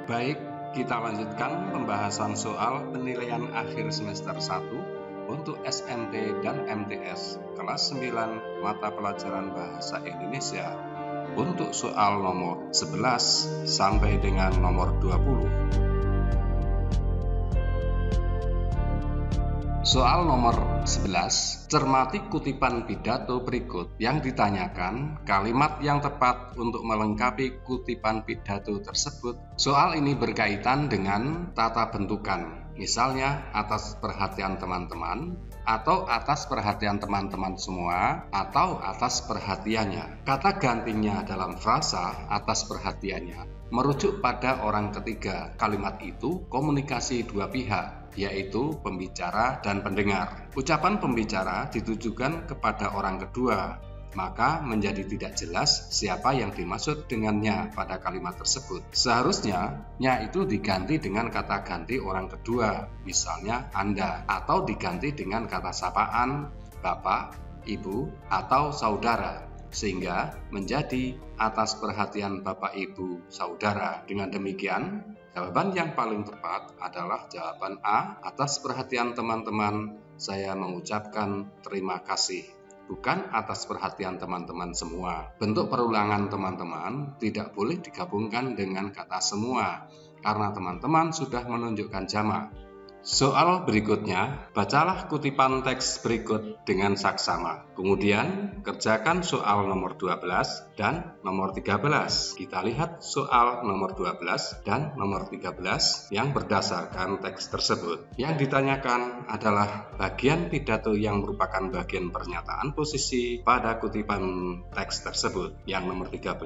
Baik, kita lanjutkan pembahasan soal penilaian akhir semester 1 untuk SMP dan MTS kelas 9 mata pelajaran Bahasa Indonesia untuk soal nomor 11 sampai dengan nomor 20. Soal nomor 11, cermati kutipan pidato berikut yang ditanyakan kalimat yang tepat untuk melengkapi kutipan pidato tersebut. Soal ini berkaitan dengan tata bentukan, misalnya atas perhatian teman-teman, atau atas perhatian teman-teman semua, atau atas perhatiannya. Kata gantinya dalam frasa atas perhatiannya merujuk pada orang ketiga. Kalimat itu komunikasi dua pihak, yaitu pembicara dan pendengar. Ucapan pembicara ditujukan kepada orang kedua, maka menjadi tidak jelas siapa yang dimaksud dengannya pada kalimat tersebut. Seharusnya nya itu diganti dengan kata ganti orang kedua, misalnya Anda, atau diganti dengan kata sapaan, Bapak, Ibu, atau Saudara, sehingga menjadi atas perhatian Bapak, Ibu, Saudara. Dengan demikian, jawaban yang paling tepat adalah jawaban A. Atas perhatian teman-teman, saya mengucapkan terima kasih, bukan atas perhatian teman-teman semua. Bentuk perulangan teman-teman tidak boleh digabungkan dengan kata semua, karena teman-teman sudah menunjukkan jamak. Soal berikutnya, bacalah kutipan teks berikut dengan saksama. Kemudian, kerjakan soal nomor 12 dan nomor 13. Kita lihat soal nomor 12 dan nomor 13 yang berdasarkan teks tersebut. Yang ditanyakan adalah bagian pidato yang merupakan bagian pernyataan posisi pada kutipan teks tersebut. Yang nomor 13,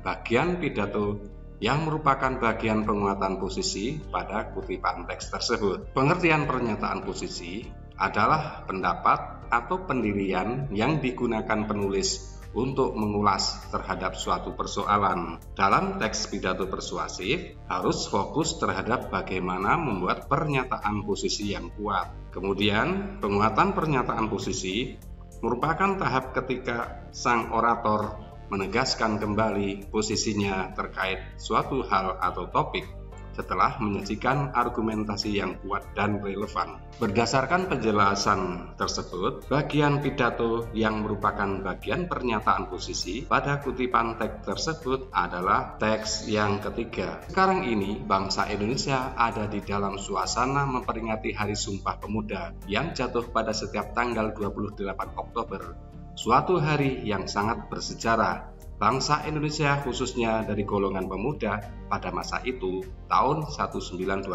bagian pidato yang merupakan bagian penguatan posisi pada kutipan teks tersebut. Pengertian pernyataan posisi adalah pendapat atau pendirian yang digunakan penulis untuk mengulas terhadap suatu persoalan. Dalam teks pidato persuasif harus fokus terhadap bagaimana membuat pernyataan posisi yang kuat. Kemudian, penguatan pernyataan posisi merupakan tahap ketika sang orator menegaskan kembali posisinya terkait suatu hal atau topik setelah menyajikan argumentasi yang kuat dan relevan. Berdasarkan penjelasan tersebut, bagian pidato yang merupakan bagian pernyataan posisi pada kutipan teks tersebut adalah teks yang ketiga. Sekarang ini, bangsa Indonesia ada di dalam suasana memperingati Hari Sumpah Pemuda yang jatuh pada setiap tanggal 28 Oktober. Suatu hari yang sangat bersejarah. Bangsa Indonesia khususnya dari golongan pemuda pada masa itu, tahun 1928,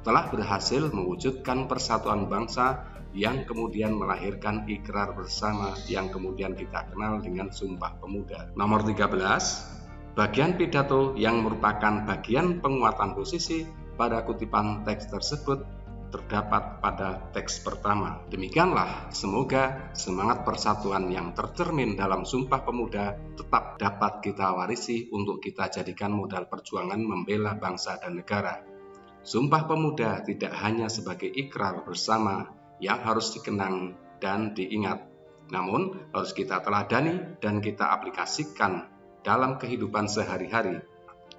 telah berhasil mewujudkan persatuan bangsa yang kemudian melahirkan ikrar bersama yang kemudian kita kenal dengan Sumpah Pemuda. Nomor 13, bagian pidato yang merupakan bagian penguatan posisi pada kutipan teks tersebut terdapat pada teks pertama. Demikianlah, semoga semangat persatuan yang tercermin dalam Sumpah Pemuda tetap dapat kita warisi untuk kita jadikan modal perjuangan membela bangsa dan negara. Sumpah Pemuda tidak hanya sebagai ikrar bersama yang harus dikenang dan diingat, namun harus kita teladani dan kita aplikasikan dalam kehidupan sehari-hari.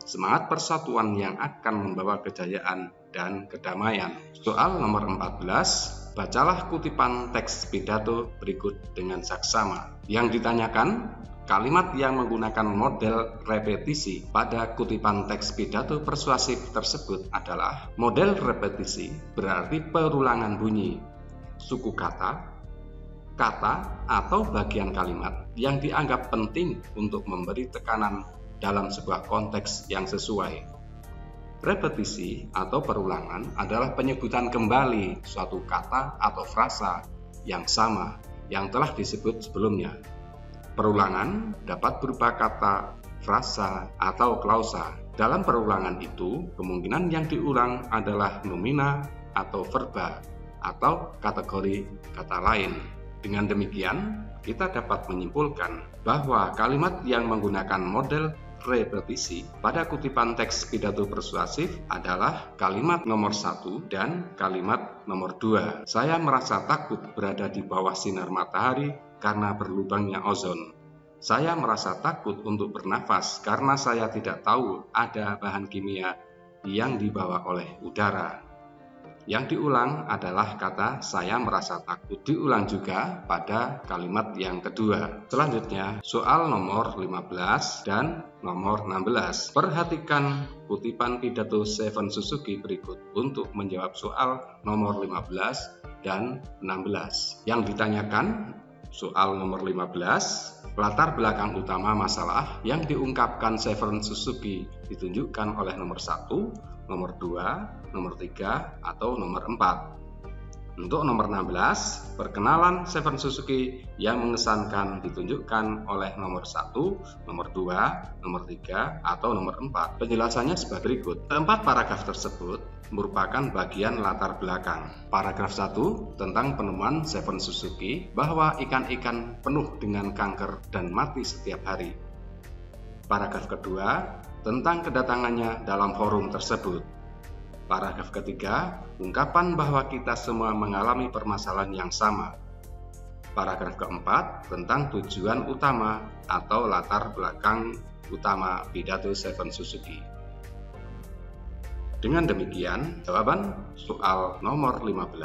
Semangat persatuan yang akan membawa kejayaan dan kedamaian. Soal nomor 14, bacalah kutipan teks pidato berikut dengan saksama. Yang ditanyakan, kalimat yang menggunakan model repetisi pada kutipan teks pidato persuasif tersebut adalah model repetisi, berarti perulangan bunyi, suku kata, atau bagian kalimat yang dianggap penting untuk memberi tekanan dalam sebuah konteks yang sesuai. Repetisi atau perulangan adalah penyebutan kembali suatu kata atau frasa yang sama yang telah disebut sebelumnya. Perulangan dapat berupa kata, frasa, atau klausa. Dalam perulangan itu, kemungkinan yang diulang adalah nomina atau verba atau kategori kata lain. Dengan demikian, kita dapat menyimpulkan bahwa kalimat yang menggunakan model repetisi pada kutipan teks pidato persuasif adalah kalimat nomor 1 dan kalimat nomor 2. Saya merasa takut berada di bawah sinar matahari karena berlubangnya ozon. Saya merasa takut untuk bernafas karena saya tidak tahu ada bahan kimia yang dibawa oleh udara. Yang diulang adalah kata saya merasa takut. Diulang juga pada kalimat yang kedua. Selanjutnya, soal nomor 15 dan nomor 16. Perhatikan kutipan pidato Seven Suzuki berikut untuk menjawab soal nomor 15 dan 16. Yang ditanyakan soal nomor 15, latar belakang utama masalah yang diungkapkan Seven Suzuki ditunjukkan oleh nomor 1, nomor 2, nomor 3, atau nomor 4. Untuk nomor 16, perkenalan Seven Suzuki yang mengesankan ditunjukkan oleh nomor 1, nomor 2, nomor 3, atau nomor 4. Penjelasannya sebagai berikut. Keempat paragraf tersebut merupakan bagian latar belakang. Paragraf 1 tentang penemuan Seven Suzuki bahwa ikan-ikan penuh dengan kanker dan mati setiap hari. Paragraf kedua tentang kedatangannya dalam forum tersebut. Paragraf ketiga, ungkapan bahwa kita semua mengalami permasalahan yang sama. Paragraf keempat, tentang tujuan utama atau latar belakang utama pidato Seven Suzuki. Dengan demikian, jawaban soal nomor 15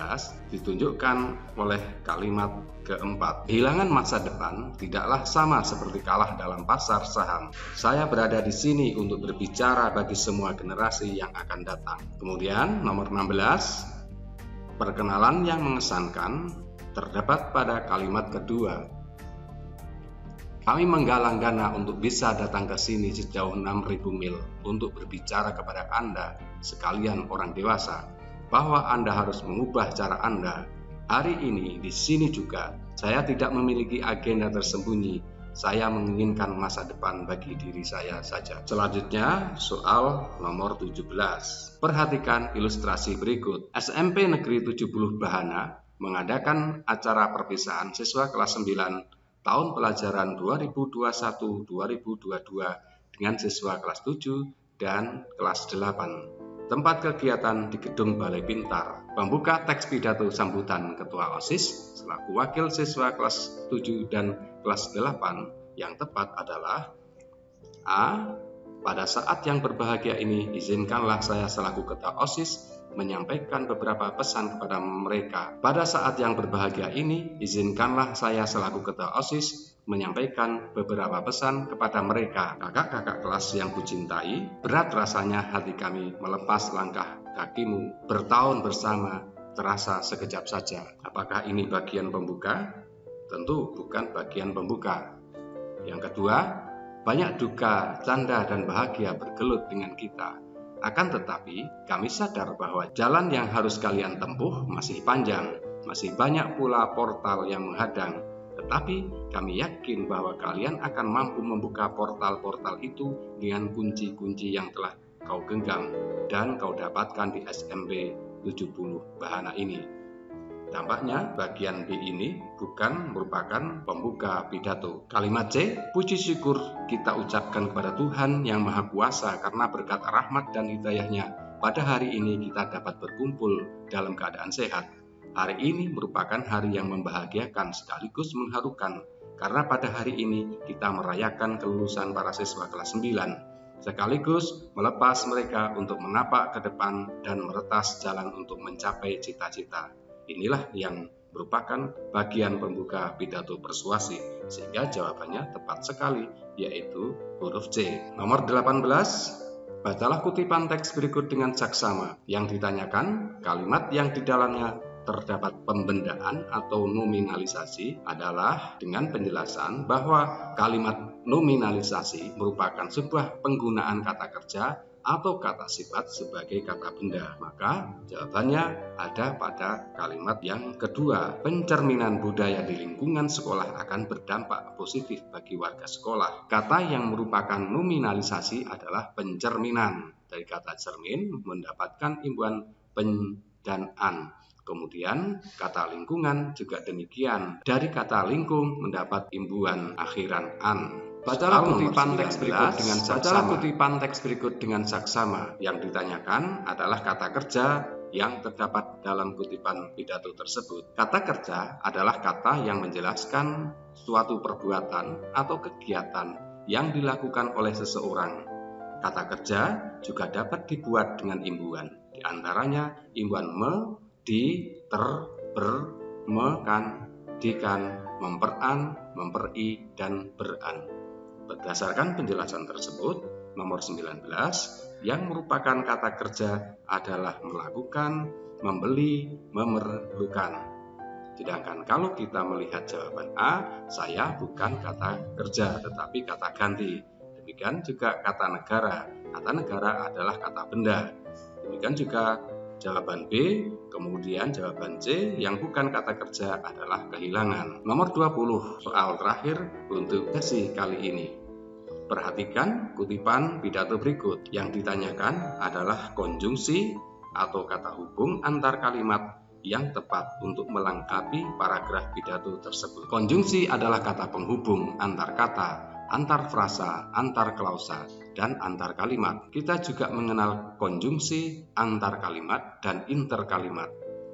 ditunjukkan oleh kalimat keempat. Kehilangan masa depan tidaklah sama seperti kalah dalam pasar saham. Saya berada di sini untuk berbicara bagi semua generasi yang akan datang. Kemudian nomor 16, perkenalan yang mengesankan terdapat pada kalimat kedua. Kami menggalang dana untuk bisa datang ke sini sejauh 6.000 mil untuk berbicara kepada Anda, sekalian orang dewasa, bahwa Anda harus mengubah cara Anda. Hari ini, di sini juga, saya tidak memiliki agenda tersembunyi. Saya menginginkan masa depan bagi diri saya saja. Selanjutnya, soal nomor 17. Perhatikan ilustrasi berikut. SMP Negeri 70 Bahana mengadakan acara perpisahan siswa kelas 9 tahun pelajaran 2021-2022 dengan siswa kelas 7 dan kelas 8. Tempat kegiatan di Gedung Balai Pintar. Pembuka teks pidato sambutan Ketua OSIS selaku wakil siswa kelas 7 dan kelas 8 yang tepat adalah A. Pada saat yang berbahagia ini, izinkanlah saya selaku Ketua OSIS menyampaikan beberapa pesan kepada mereka. Pada saat yang berbahagia ini, izinkanlah saya selaku Ketua OSIS menyampaikan beberapa pesan kepada mereka. Kakak-kakak kelas yang kucintai, berat rasanya hati kami melepas langkah kakimu. Bertahun bersama terasa sekejap saja. Apakah ini bagian pembuka? Tentu bukan bagian pembuka. Yang kedua, banyak duka, canda, dan bahagia bergelut dengan kita. Akan tetapi, kami sadar bahwa jalan yang harus kalian tempuh masih panjang, masih banyak pula portal yang menghadang. Tetapi, kami yakin bahwa kalian akan mampu membuka portal-portal itu dengan kunci-kunci yang telah kau genggam dan kau dapatkan di SMP 70 Bahana ini. Tampaknya bagian B ini bukan merupakan pembuka pidato. Kalimat C, puji syukur kita ucapkan kepada Tuhan yang Maha Kuasa karena berkat rahmat dan hidayahnya pada hari ini kita dapat berkumpul dalam keadaan sehat. Hari ini merupakan hari yang membahagiakan sekaligus mengharukan karena pada hari ini kita merayakan kelulusan para siswa kelas 9 sekaligus melepas mereka untuk menapak ke depan dan meretas jalan untuk mencapai cita-cita. Inilah yang merupakan bagian pembuka pidato persuasi, sehingga jawabannya tepat sekali, yaitu huruf C. Nomor 18, bacalah kutipan teks berikut dengan saksama. Yang ditanyakan, kalimat yang di dalamnya terdapat pembendaan atau nominalisasi adalah dengan penjelasan bahwa kalimat nominalisasi merupakan sebuah penggunaan kata kerja atau kata sifat sebagai kata benda. Maka jawabannya ada pada kalimat yang kedua. Pencerminan budaya di lingkungan sekolah akan berdampak positif bagi warga sekolah. Kata yang merupakan nominalisasi adalah pencerminan. Dari kata cermin mendapatkan imbuhan pen dan an. Kemudian kata lingkungan juga demikian. Dari kata lingkung mendapat imbuhan akhiran an. Bacalah kutipan teks berikut dengan saksama. Yang ditanyakan adalah kata kerja yang terdapat dalam kutipan pidato tersebut. Kata kerja adalah kata yang menjelaskan suatu perbuatan atau kegiatan yang dilakukan oleh seseorang. Kata kerja juga dapat dibuat dengan imbuhan. Di antaranya imbuhan me, di, ter, ber, mekan, dikan, memperan, memperi, dan beran. Berdasarkan penjelasan tersebut, nomor 19 yang merupakan kata kerja adalah melakukan, membeli, memerlukan. Sedangkan kalau kita melihat jawaban A, saya bukan kata kerja tetapi kata ganti. Demikian juga kata negara. Kata negara adalah kata benda. Demikian juga jawaban B, kemudian jawaban C yang bukan kata kerja adalah kehilangan. Nomor 20, soal terakhir untuk sesi kali ini. Perhatikan kutipan pidato berikut. Yang ditanyakan adalah konjungsi atau kata hubung antar kalimat yang tepat untuk melengkapi paragraf pidato tersebut. Konjungsi adalah kata penghubung antar kata, antar frasa, antar klausa, dan antar kalimat. Kita juga mengenal konjungsi antar kalimat dan interkalimat.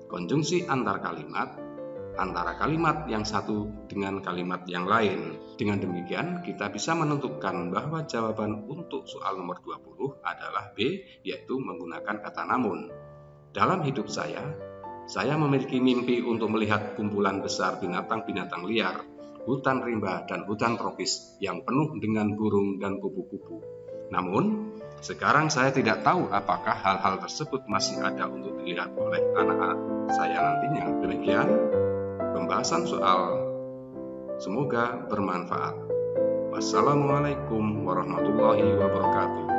Konjungsi antar kalimat antara kalimat yang satu dengan kalimat yang lain. Dengan demikian, kita bisa menentukan bahwa jawaban untuk soal nomor 20 adalah B, yaitu menggunakan kata namun. Dalam hidup saya memiliki mimpi untuk melihat kumpulan besar binatang-binatang liar, hutan rimba dan hutan tropis yang penuh dengan burung dan kupu-kupu. Namun, sekarang saya tidak tahu apakah hal-hal tersebut masih ada untuk dilihat oleh anak-anak saya nantinya. Demikian pembahasan soal. Semoga bermanfaat. Wassalamualaikum warahmatullahi wabarakatuh.